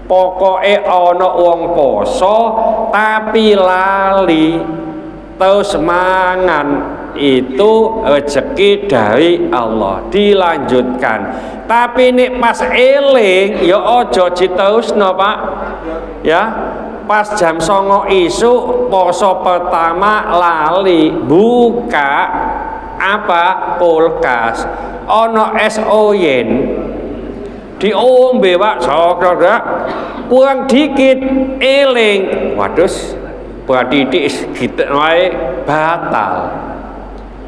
Pokoke ana wong poso tapi lali terus mangan, itu rezeki dari Allah, dilanjutkan. Tapi nek pas eling ya aja diterusno Pak ya. Pas jam 09.00 isuk poso pertama lali buka apa kulkas ana es oyen diombe Pak, sok-sok kurang dikit eling, waduh berarti gitu wae batal.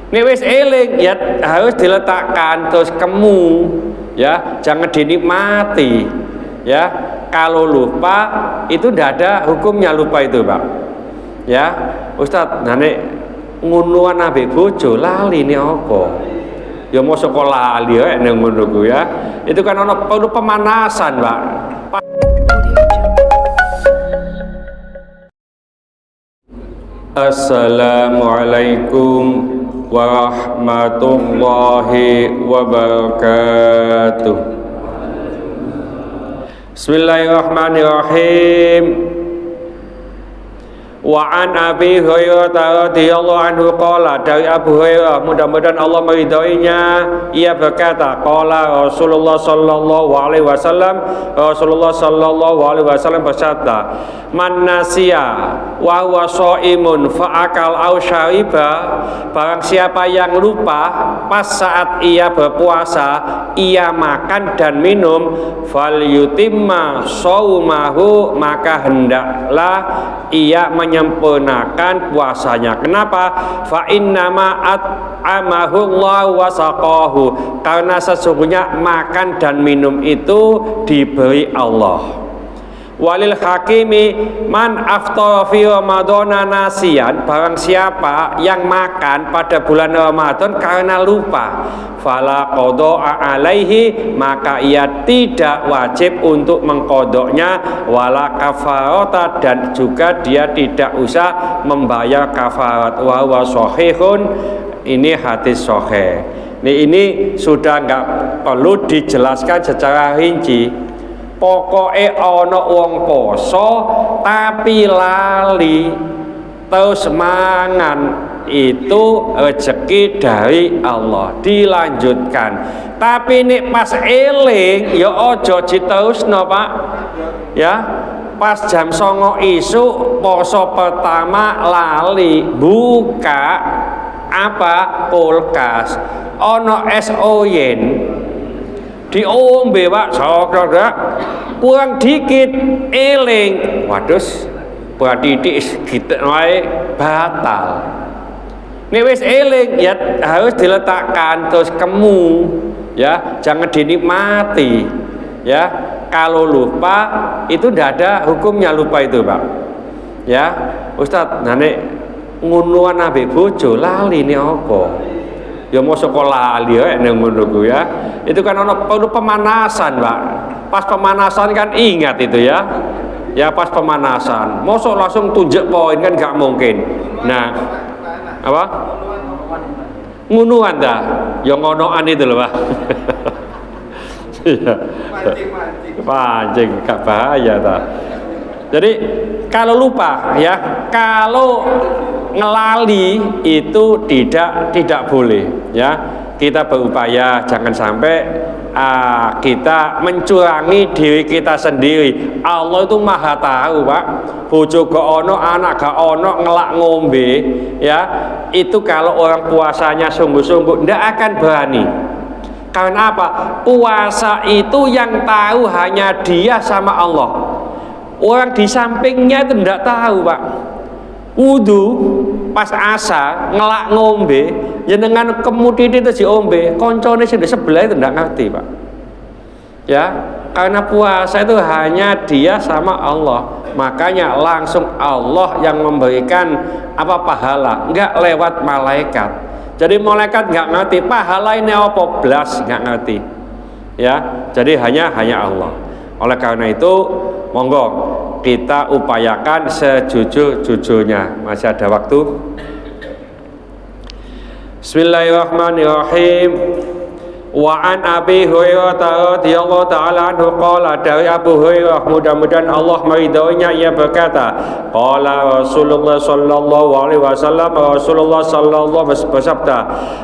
Nek wis eling ya harus diletakkan terus kemu ya, jangan dinikmati ya. Kalau lupa itu tidak ada hukumnya lupa itu Pak ya. Ustadz nek ngunuan ambek bojo lali ini apa ya, mau sekolah lali ya nek ngono ya. Itu kan ono perlu pemanasan Pak. Assalamualaikum warahmatullahi wabarakatuh. Bismillahirrahmanirrahim. Wa an Abi Hurairah radhiyallahu anhu qala, dari Abu Hurairah mudah-mudahan Allah meridhoinya, ia berkata qala Rasulullah sallallahu alaihi wasallam, Rasulullah sallallahu alaihi wasallam bersabda, man nasiya wa huwa shaimun fa akal au syariba, barang siapa yang lupa pas saat ia berpuasa ia makan dan minum, fal yutimma shaumahu, maka hendaklah ia menyempurnakan puasanya. Kenapa? Fa innama at'amahu Allah wa saqahu, karena sesungguhnya makan dan minum itu diberi Allah. Walil hakimi man aftara fi ramadhana nasiyan, barang siapa yang makan pada bulan Ramadan karena lupa, fala qada'a alaihi, maka ia tidak wajib untuk mengkodoknya, wala kafarata, dan juga dia tidak usah membayar kafarat. Wa huwa shahihun, ini hadis sahih. Ini sudah nggak perlu dijelaskan secara rinci. Pokoke ana wong poso tapi lali terus mangan, itu rezeki dari Allah, dilanjutkan. Tapi nek pas eling ya aja diterusno Pak ya. Pas jam 09.00 isuk poso pertama lali buka apa kulkas ana es oyen diombe Pak, sok-sok kurang dikit eling, waduh berarti gitu wae batal. Nek wis eling ya harus diletakkan terus kemu ya, jangan dinikmati ya. Kalau lupa itu tidak ada hukumnya lupa itu Pak ya. Ustadz nek ngunuan ambek bojo lali ini apa ya, mau sekolah lali ya nek ngono ya. Itu kan ono perlu pemanasan Pak. Pas pemanasan kan ingat itu ya. Ya pas pemanasan. Mosok langsung tunjuk poin kan nggak mungkin. Nah, apa? Ngunuan dah. Ya ngonoan itu loh Pak. Pancing gak bahaya dah. Jadi kalau lupa ya, kalau ngelali itu tidak boleh ya. Kita berupaya jangan sampai kita mencurangi diri kita sendiri. Allah itu maha tahu Pak. Bojo gak ono, anak gak ono, ngelak ngombe ya, itu kalau orang puasanya sungguh-sungguh tidak akan berani. Karena apa? Puasa itu yang tahu hanya dia sama Allah. Orang di sampingnya itu tidak tahu Pak. Wudu pas asar ngelak ngombe jenengan kemudian itu diombe, koncone sing di sebelah itu tidak ngerti Pak ya. Karena puasa itu hanya dia sama Allah, makanya langsung Allah yang memberikan apa pahala, enggak lewat malaikat. Jadi malaikat enggak ngerti pahala ini apa, blas enggak ngerti ya. Jadi hanya Allah. Oleh karena itu monggo kita upayakan sejujur-jujurnya. Masih ada waktu. Bismillahirrahmanirrahim. Wa an Abi Hurairah radhiyallahu ta'ala anhu qala, dari Abu Hurairah mudah-mudahan Allah meridhoinya, ia berkata, qala Rasulullah sallallahu alaihi wasallam, Rasulullah sallallahu bersabda,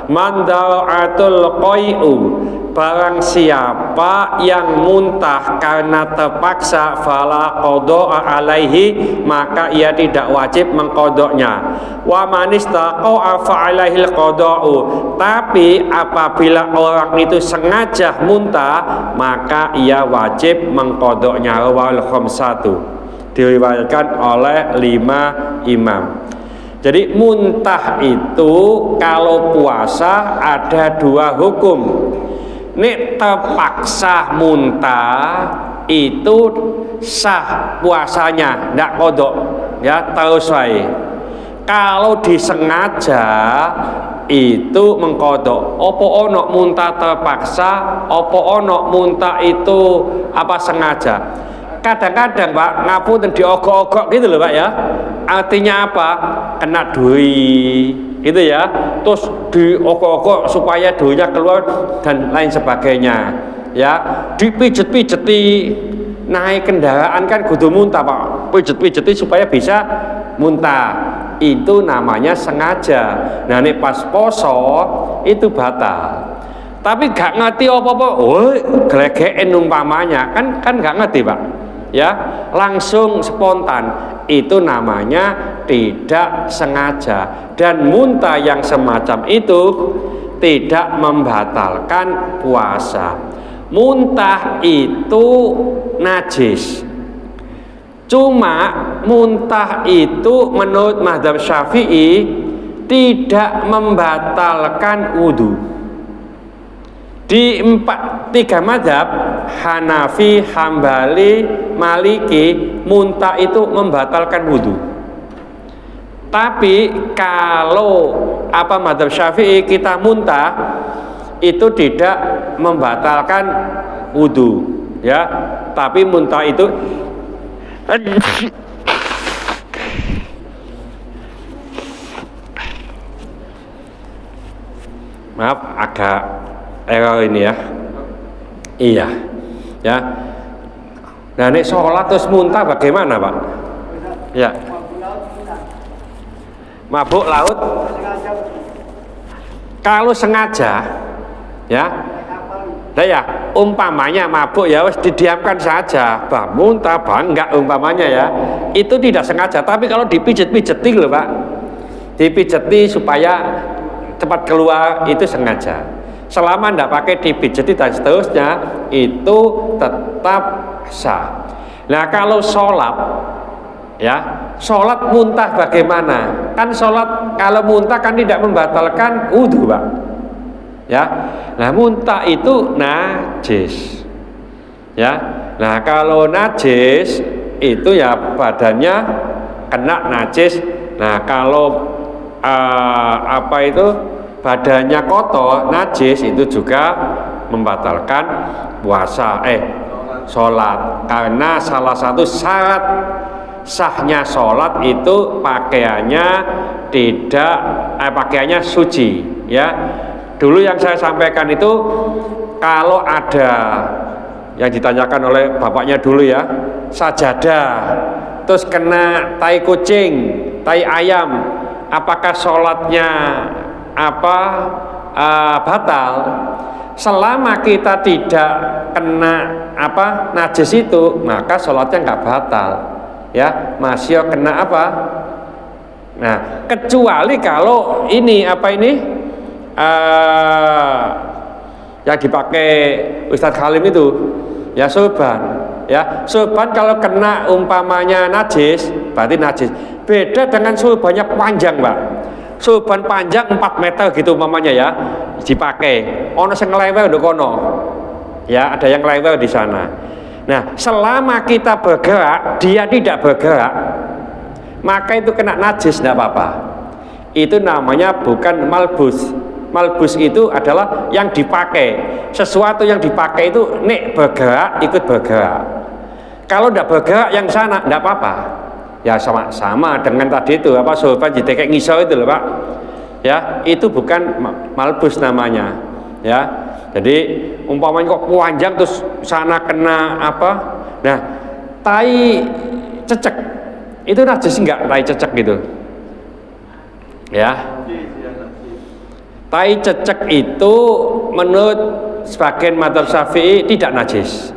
man da'atul qai'u, barang siapa yang muntah karena terpaksa, fala qada'a alaihi, maka ia tidak wajib mengqadanya. Wa man istaqa'a fa alaihil qada'u, tapi apabila orang itu sengaja muntah, maka ia wajib mengqadanya. Rawahul khamsatu, diriwayatkan oleh 5 imam. Jadi muntah itu kalau puasa ada 2 hukum. Nek terpaksa muntah itu sah puasanya, ndak kodok, ya terus wae. Kalau disengaja itu mengkodok. Opo ono muntah terpaksa, opo ono muntah itu apa sengaja. Kadang-kadang Pak, ngapunten diogok-ogok gitu loh Pak ya. Artinya apa? Kena duri gitu ya, terus diogok-ogok supaya durinya keluar dan lain sebagainya ya, dipijet-pijeti. Naik kendaraan kan kudu muntah Pak, pijet-pijeti supaya bisa muntah, itu namanya sengaja. Nah ini pas poso itu batal, tapi gak ngerti apa-apa, glegeken umpamanya, kan gak ngerti Pak ya, langsung spontan, itu namanya tidak sengaja. Dan muntah yang semacam itu tidak membatalkan puasa. Muntah itu najis, cuma muntah itu menurut mazhab Syafi'i tidak membatalkan wudu. Di 3 mazhab, Hanafi, Hambali, Maliki, muntah itu membatalkan wudu. Tapi kalau mazhab Syafi'i, kita muntah itu tidak membatalkan wudu ya, tapi muntah itu maaf agak error ini ya. Iya ya. Nah ini sholat terus muntah bagaimana Pak? Ya, mabuk laut kalau sengaja ya. Nah ya, umpamanya mabuk ya wis didiamkan saja, bah muntah bah enggak umpamanya ya, itu tidak sengaja. Tapi kalau dipijet-pijeti loh Pak, dipijeti supaya cepat keluar, itu sengaja. Selama enggak pakai dipijeti dan seterusnya, itu tetap sah. Nah kalau sholat ya, sholat muntah bagaimana? Kan sholat kalau muntah kan tidak membatalkan wudu Pak ya. Nah muntah itu najis ya. Nah kalau najis itu ya badannya kena najis. Nah kalau badannya kotor najis, itu juga membatalkan puasa sholat. Karena salah satu syarat sahnya sholat itu pakaiannya pakaiannya suci ya. Dulu yang saya sampaikan itu, kalau ada yang ditanyakan oleh bapaknya dulu ya, sajadah terus kena tai kucing, tai ayam, apakah sholatnya batal? Selama kita tidak kena najis itu, maka sholatnya nggak batal ya, masih kena nah kecuali kalau ini yang dipakai Ustadz Halim itu ya, sorban ya. Sorban kalau kena umpamanya najis, berarti najis. Beda dengan sorbannya panjang Pak. Sorban panjang 4 meter gitu umpamanya ya, dipakai ono sing ngelewel nduk kono ya, ada yang ngelewel di sana. Nah selama kita bergerak, dia tidak bergerak, maka itu kena najis, tidak apa-apa. Itu namanya bukan malbus. Malbus itu adalah yang dipakai, sesuatu yang dipakai itu nek bergerak ikut bergerak. Kalau tidak bergerak yang sana tidak apa-apa ya, sama dengan tadi itu sorban ditekek ngisor itu loh Pak ya, itu bukan malbus namanya ya. Jadi umpamanya kok panjang terus sana kena apa? Nah, tai cecek itu najis enggak? Tai cecek gitu. Ya. Tai cecek itu menurut sebagian mazhab Syafi'i tidak najis.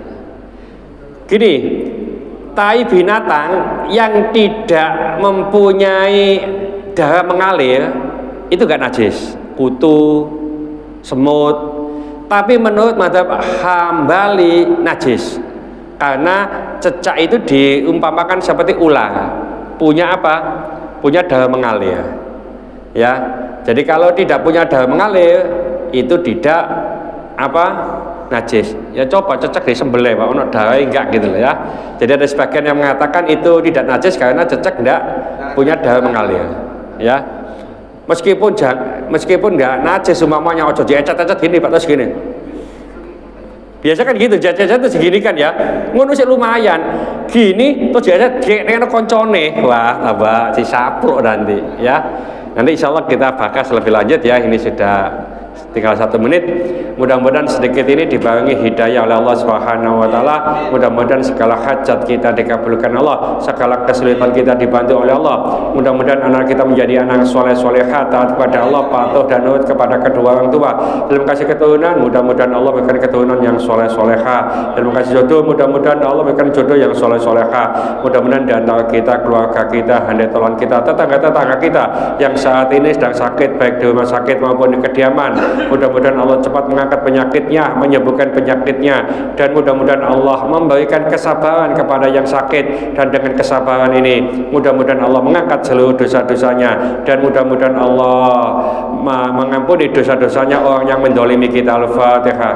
Gini, tai binatang yang tidak mempunyai darah mengalir itu enggak najis. Kutu, semut. Tapi menurut mazhab Hambali najis. Karena cecak itu diumpamakan seperti ular. Punya apa? Punya darah mengalir. Ya. Jadi kalau tidak punya darah mengalir itu tidak apa? Najis. Ya coba cecek disembelih Pak, ono darah enggak gitu loh ya. Jadi ada sebagian yang mengatakan itu tidak najis karena cecek enggak punya darah mengalir. Ya. Meskipun enggak najis umpamanya ojo diecet-ecet gini Pak, terus gini. Biasa kan gitu, jajan itu segini kan ya. Ngono sih lumayan. Gini terus jajan kene koncone. Wah, tambah si sapruk nanti ya. Nanti insya Allah kita bahas lebih lanjut ya. Ini sudah tinggal 1 menit. Mudah-mudahan sedikit ini dibarengi hidayah oleh Allah Subhanahu wa taala. Mudah-mudahan segala hajat kita dikabulkan Allah, segala kesulitan kita dibantu oleh Allah. Mudah-mudahan anak kita menjadi anak soleh-solehah, taat kepada Allah, patuh dan nurut kepada kedua orang tua. Dalam kasih keturunan, mudah-mudahan Allah berikan keturunan yang soleh-solehah. Dalam kasih jodoh, mudah-mudahan Allah berikan jodoh yang soleh-solehah. Mudah-mudahan di antara kita, keluarga kita, handai tolong kita, tetangga-tetangga kita yang saat ini sedang sakit baik di rumah sakit maupun di kediaman, mudah-mudahan Allah cepat mengangkat penyakitnya, menyembuhkan penyakitnya, dan mudah-mudahan Allah memberikan kesabaran kepada yang sakit, dan dengan kesabaran ini mudah-mudahan Allah mengangkat seluruh dosa-dosanya, dan mudah-mudahan Allah mengampuni dosa-dosanya orang yang mendolimi kita. Al-Fatihah.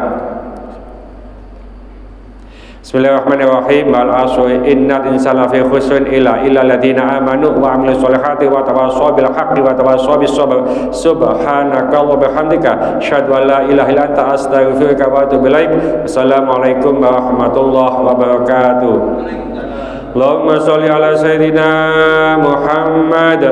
Bismillahirrahmanirrahim. Al-asri innal insana fi khusrin illa alladziina aamanu wa 'amilus sholihati wa tawassaw bil haqqi wa tawassaw bis sabr. Subhanaka wa bihamdika asyhadu an la ilaha illa anta astaghfiruka wa atubu ilaik. Assalamualaikum warahmatullahi wabarakatuh. Allahumma sholli ala sayyidina Muhammad.